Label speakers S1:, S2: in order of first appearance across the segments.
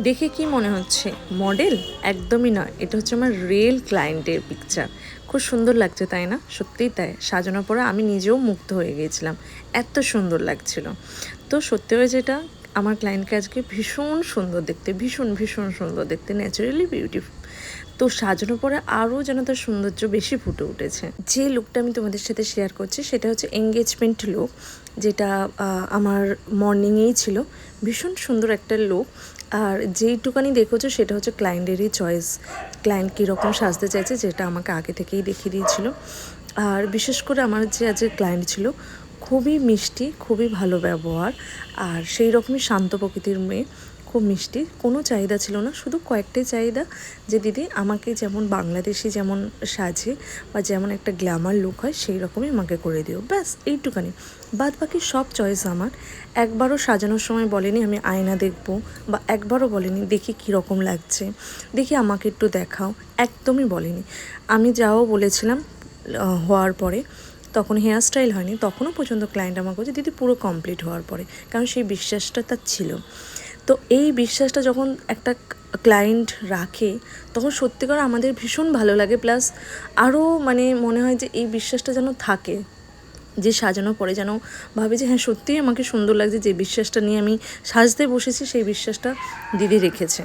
S1: দেখে কি মনে হচ্ছে মডেল? একদমই নয়, এটা হচ্ছে আমার রিয়েল ক্লায়েন্টের পিকচার। খুব সুন্দর লাগছে তাই না? সত্যিই তাই, সাজানোর পরে আমি নিজেও মুগ্ধ হয়ে গিয়েছিলাম, এত সুন্দর লাগছিল। তো সত্যি হয়ে যেটা, আমার ক্লায়েন্টকে আজকে ভীষণ সুন্দর দেখতে, ভীষণ ভীষণ সুন্দর দেখতে, ন্যাচারালি বিউটিফুল। তো সাজানোর পরে আরও যেন তার সৌন্দর্য বেশি ফুটে উঠেছে। যে লুকটা আমি তোমাদের সাথে শেয়ার করছি সেটা হচ্ছে এঙ্গেজমেন্ট লুক, যেটা আমার মর্নিংয়েই ছিল। ভীষণ সুন্দর একটা লুক। আর যেইটুকানি দেখেছো সেটা হচ্ছে ক্লায়েন্টেরই চয়েস, ক্লায়েন্ট কীরকম সাজতে চাইছে, যেটা আমাকে আগে থেকেই দেখিয়ে দিয়েছিল। আর বিশেষ করে আমার যে আজকে ক্লায়েন্ট ছিল, খুবই মিষ্টি, খুবই ভালো ব্যবহার, আর সেই রকমই শান্ত প্রকৃতির মেয়ে, খুব মিষ্টি। কোনো চাহিদা ছিল না, শুধু কয়েকটাই চাহিদা, যে দিদি আমাকে যেমন বাংলাদেশি যেমন সাজে বা যেমন একটা গ্ল্যামার লুক হয় সেই রকমই আমাকে করে দিও, ব্যাস এইটুখানি। বাদ বাকি সব চয়েস আমার। একবারও সাজানোর সময় বলেনি আমি আয়না দেখব, বা একবারও বলেনি দেখি কীরকম লাগছে, দেখি আমাকে একটু দেখাও, একদমই বলেনি। আমি যাও বলেছিলাম হওয়ার পরে, তখন হেয়ার স্টাইল হয়নি, তখনও পর্যন্ত ক্লায়েন্ট আমাকে বলছে দিদি পুরো কমপ্লিট হওয়ার পরে, কারণ সেই বিশ্বাসটা তার ছিল। তো এই বিশ্বাসটা যখন একটা ক্লায়েন্ট রাখে তখন সত্যিকার আমাদের ভীষণ ভালো লাগে, প্লাস আরও মানে মনে হয় যে এই বিশ্বাসটা যেন থাকে, যে সাজানোর পরে যেন ভাবে যে হ্যাঁ সত্যিই আমাকে সুন্দর লাগছে, যে বিশ্বাসটা নিয়ে আমি সাজতে বসেছি সেই বিশ্বাসটা দিদি রেখেছে।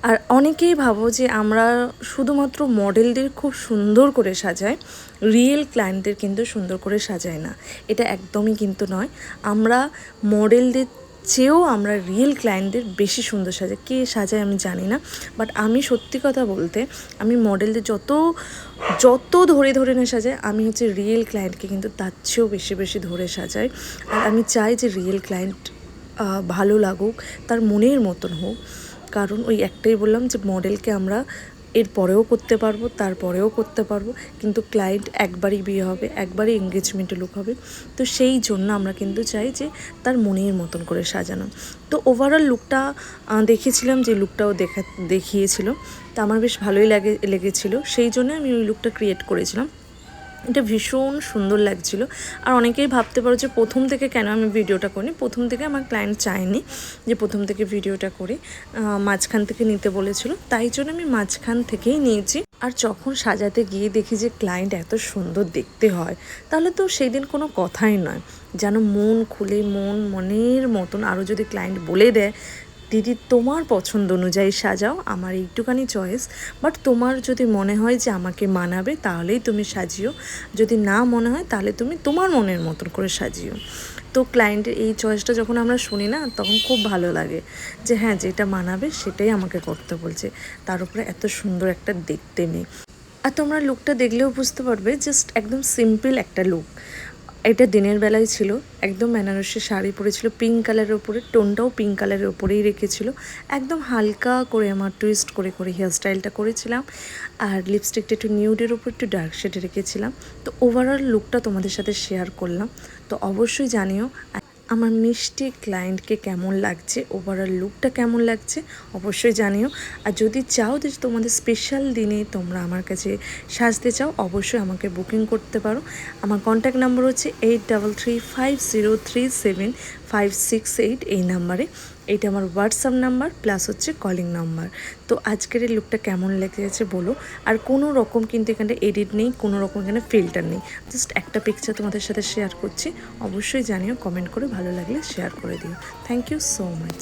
S1: আর অনেকেই ভাবো যে আমরা শুধুমাত্র মডেলদের খুব সুন্দর করে সাজাই, রিয়েল ক্লায়েন্টদের কিন্তু সুন্দর করে সাজাই না, এটা একদমই কিন্তু নয়। আমরা মডেলদের চেয়েও আমরা রিয়েল ক্লায়েন্টদের বেশি সুন্দর সাজাই। কে সাজায় আমি জানি না, বাট আমি সত্যি কথা বলতে আমি মডেলদের যত যত ধরে ধরে না সাজাই, আমি হচ্ছে রিয়েল ক্লায়েন্টকে কিন্তু তার চেয়েও বেশি বেশি ধরে সাজাই। আর আমি চাই যে রিয়েল ক্লায়েন্ট ভালো লাগুক, তার মনের মতন হোক। কারণ ওই একটাই বললাম যে মডেলকে আমরা এর পরেও করতে পারবো, তারপরেও করতে পারবো, কিন্তু ক্লায়েন্ট একবারই বিয়ে হবে, একবারই এঙ্গেজমেন্টে লুক হবে। তো সেই জন্য আমরা কিন্তু চাই যে তার মনের মতন করে সাজানো। তো ওভারঅল লুকটা দেখেছিলাম, যে লুকটাও দেখিয়েছিল, তা আমার বেশ ভালোই লেগেছিলো, সেই জন্য আমি ওই লুকটা ক্রিয়েট করেছিলাম। এটা ভীষণ সুন্দর লাগছিল। আর অনেকেই ভাবতে পারো যে প্রথম থেকে কেন আমি ভিডিওটা করিনি। প্রথম থেকে আমার ক্লায়েন্ট চায়নি যে প্রথম থেকে ভিডিওটা করে, মাঝখান থেকে নিতে বলেছিল, তাই জন্য আমি মাঝখান থেকেই নিয়েছি। আর যখন সাজাতে গিয়ে দেখি যে ক্লায়েন্ট এত সুন্দর দেখতে হয়, তাহলে তো সেই দিন কোনো কথাই নয়, যেন মন খুলে মনের মতন। আরও যদি ক্লায়েন্ট বলে দেয় দিদি তোমার পছন্দ অনুযায়ী সাজাও, আমার এইটুখানি চয়েস, বাট তোমার যদি মনে হয় যে আমাকে মানাবে তাহলেই তুমি সাজিও, যদি না মনে হয় তাহলে তুমি তোমার মনের মতন করে সাজিও। তো ক্লায়েন্টের এই চয়েসটা যখন আমরা শুনি না, তখন খুব ভালো লাগে যে হ্যাঁ যেটা মানাবে সেটাই আমাকে করতে বলছে, তার উপরে এত সুন্দর একটা দেখতে মেয়ে। আর তোমরা লুকটা দেখলেও বুঝতে পারবে, জাস্ট একদম সিম্পল একটা লুক। এটা দিনের বেলায় ছিল, একদম বেনারসি শাড়ি পরেছিল পিঙ্ক কালারের ওপরে, টোনটাও পিঙ্ক কালারের ওপরেই রেখেছিল, একদম হালকা করে আমার টুইস্ট করে করে হেয়ার স্টাইলটা করেছিলাম। আর লিপস্টিকটা একটু নিউডের উপর একটু ডার্ক শেডে রেখেছিলাম। তো ওভারঅল লুকটা তোমাদের সাথে শেয়ার করলাম। তো অবশ্যই জানিও আমার মিষ্টি ক্লায়েন্টকে কেমন লাগছে, ওভারঅল লুকটা কেমন লাগছে অবশ্যই জানিও। আর যদি চাও যে তোমাদের স্পেশাল দিনে তোমরা আমার কাছে সাজতে চাও, অবশ্যই আমাকে বুকিং করতে পারো। আমার কন্ট্যাক্ট নাম্বার হচ্ছে 8335037568, এই নাম্বারে। এইটা আমার হোয়াটসঅ্যাপ নাম্বার, প্লাস হচ্ছে কলিং নাম্বার। তো আজকের এই লুকটা কেমন লেগেছে বলো। আর কোনো রকম কিন্তু এখানে এডিট নেই, কোনো রকম এখানে ফিল্টার নেই, জাস্ট একটা পিকচার তোমাদের সাথে শেয়ার করছি। অবশ্যই জানিও, কমেন্ট করে ভালো লাগলে শেয়ার করে দিও। Thank you so much.